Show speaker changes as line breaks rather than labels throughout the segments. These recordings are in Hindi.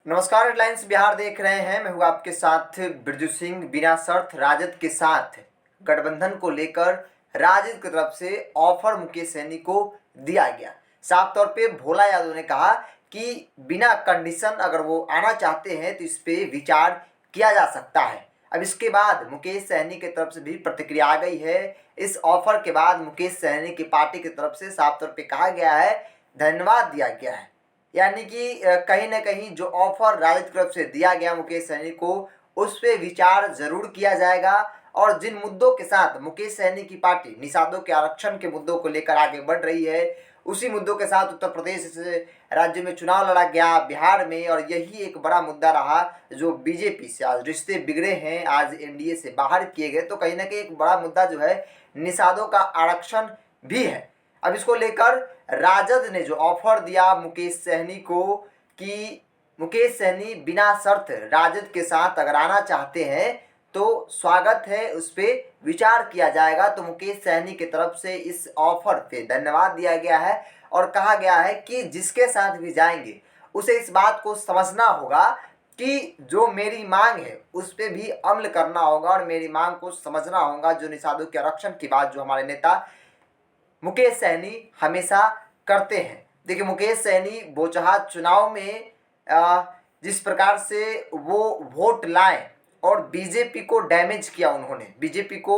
नमस्कार, हेडलाइंस बिहार देख रहे हैं। मैं हूँ आपके साथ बिरजू सिंह। बिना शर्त राजद के साथ गठबंधन को लेकर राजद की तरफ से ऑफर मुकेश सहनी को दिया गया। साफ तौर पे भोला यादव ने कहा कि बिना कंडीशन अगर वो आना चाहते हैं तो इस पे विचार किया जा सकता है। अब इसके बाद मुकेश सहनी की तरफ से भी प्रतिक्रिया आ गई है। इस ऑफर के बाद मुकेश सहनी की पार्टी की तरफ से साफ तौर पे कहा गया है, धन्यवाद दिया गया है। यानी कि कहीं ना कहीं जो ऑफर राजद की तरफ से दिया गया मुकेश सहनी को, उस पर विचार जरूर किया जाएगा। और जिन मुद्दों के साथ मुकेश सहनी की पार्टी निषादों के आरक्षण के मुद्दों को लेकर आगे बढ़ रही है, उसी मुद्दों के साथ उत्तर प्रदेश से राज्य में चुनाव लड़ा गया बिहार में, और यही एक बड़ा मुद्दा रहा जो बीजेपी से आज रिश्ते बिगड़े हैं, आज एनडीए से बाहर किए गए। तो कहीं ना कहीं एक बड़ा मुद्दा जो है निषादों का आरक्षण भी है। अब इसको लेकर राजद ने जो ऑफर दिया मुकेश सहनी को कि मुकेश सहनी बिना शर्त राजद के साथ अगर आना चाहते हैं तो स्वागत है, उस पर विचार किया जाएगा। तो मुकेश सहनी की तरफ से इस ऑफर पे धन्यवाद दिया गया है और कहा गया है कि जिसके साथ भी जाएंगे उसे इस बात को समझना होगा कि जो मेरी मांग है उस पर भी अमल करना होगा और मेरी मांग को समझना होगा। जो निषादों के आरक्षण की बात जो हमारे नेता मुकेश सहनी हमेशा करते हैं। देखिए, मुकेश सहनी बोचहा चुनाव में जिस प्रकार से वो वोट लाए और बीजेपी को डैमेज किया उन्होंने, बीजेपी को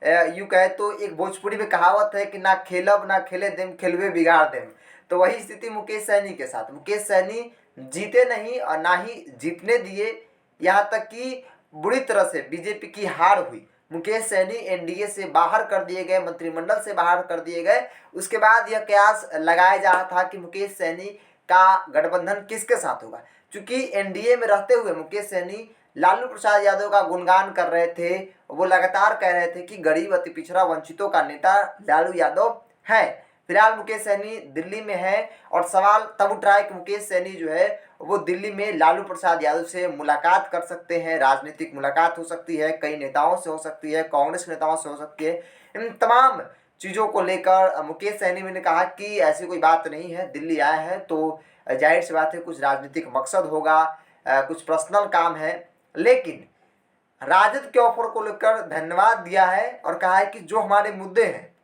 यूँ कहे तो एक भोजपुरी में कहावत है कि ना खेलब ना खेले देम, खेलवे बिगाड़ देम। तो वही स्थिति मुकेश सहनी के साथ। मुकेश सहनी जीते नहीं और ना ही जीतने दिए, यहाँ तक कि बुरी तरह से बीजेपी की हार हुई। मुकेश सहनी एनडीए से बाहर कर दिए गए, मंत्रिमंडल से बाहर कर दिए गए। उसके बाद यह कयास लगाया जा रहा था कि मुकेश सहनी का गठबंधन किसके साथ होगा। क्योंकि एनडीए में रहते हुए मुकेश सहनी लालू प्रसाद यादव का गुणगान कर रहे थे। वो लगातार कह रहे थे कि गरीब अति पिछड़ा वंचितों का नेता लालू यादव है। फिलहाल मुकेश सहनी दिल्ली में है और सवाल तब उठ रहा है कि मुकेश सहनी जो है वो दिल्ली में लालू प्रसाद यादव से मुलाकात कर सकते हैं। राजनीतिक मुलाकात हो सकती है, कई नेताओं से हो सकती है, कांग्रेस नेताओं से हो सकती है। इन तमाम चीज़ों को लेकर मुकेश सहनी ने कहा कि ऐसी कोई बात नहीं है, दिल्ली आए हैं तो जाहिर सी बात है कुछ राजनीतिक मकसद होगा, कुछ पर्सनल काम है। लेकिन राजद के ऑफर को लेकर धन्यवाद दिया है और कहा है कि जो हमारे मुद्दे हैं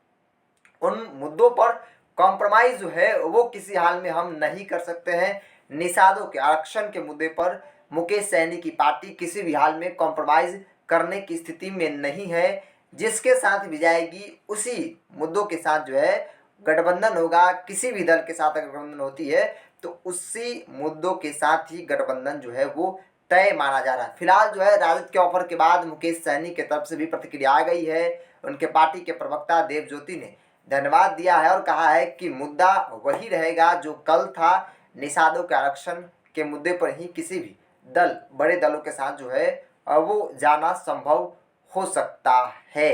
उन मुद्दों पर कॉम्प्रोमाइज जो है वो किसी हाल में हम नहीं कर सकते हैं। निषादों के आरक्षण के मुद्दे पर मुकेश सहनी की पार्टी किसी भी हाल में कॉम्प्रोमाइज करने की स्थिति में नहीं है। जिसके साथ भी जाएगी उसी मुद्दों के साथ जो है गठबंधन होगा। किसी भी दल के साथ अगर गठबंधन होती है तो उसी मुद्दों के साथ ही गठबंधन जो है वो तय माना जा रहा है। फिलहाल जो है राजद के ऑफर के बाद मुकेश सहनी की तरफ से भी प्रतिक्रिया आ गई है। उनके पार्टी के प्रवक्ता देव ज्योति ने धन्यवाद दिया है और कहा है कि मुद्दा वही रहेगा जो कल था। निषादों के आरक्षण के मुद्दे पर ही किसी भी दल, बड़े दलों के साथ जो है वो जाना संभव हो सकता है।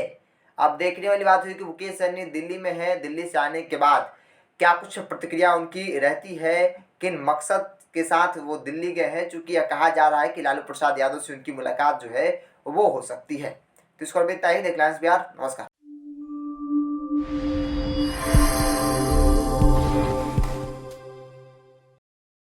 अब देखने वाली बात हुई कि मुकेश सहनी दिल्ली में है। दिल्ली से आने के बाद क्या कुछ प्रतिक्रिया उनकी रहती है, किन मकसद के साथ वो दिल्ली गए हैं। चूंकि यह कहा जा रहा है कि लालू प्रसाद यादव से उनकी मुलाकात जो है वो हो सकती है। तो इसको अभी तय देखना बिहार। नमस्कार।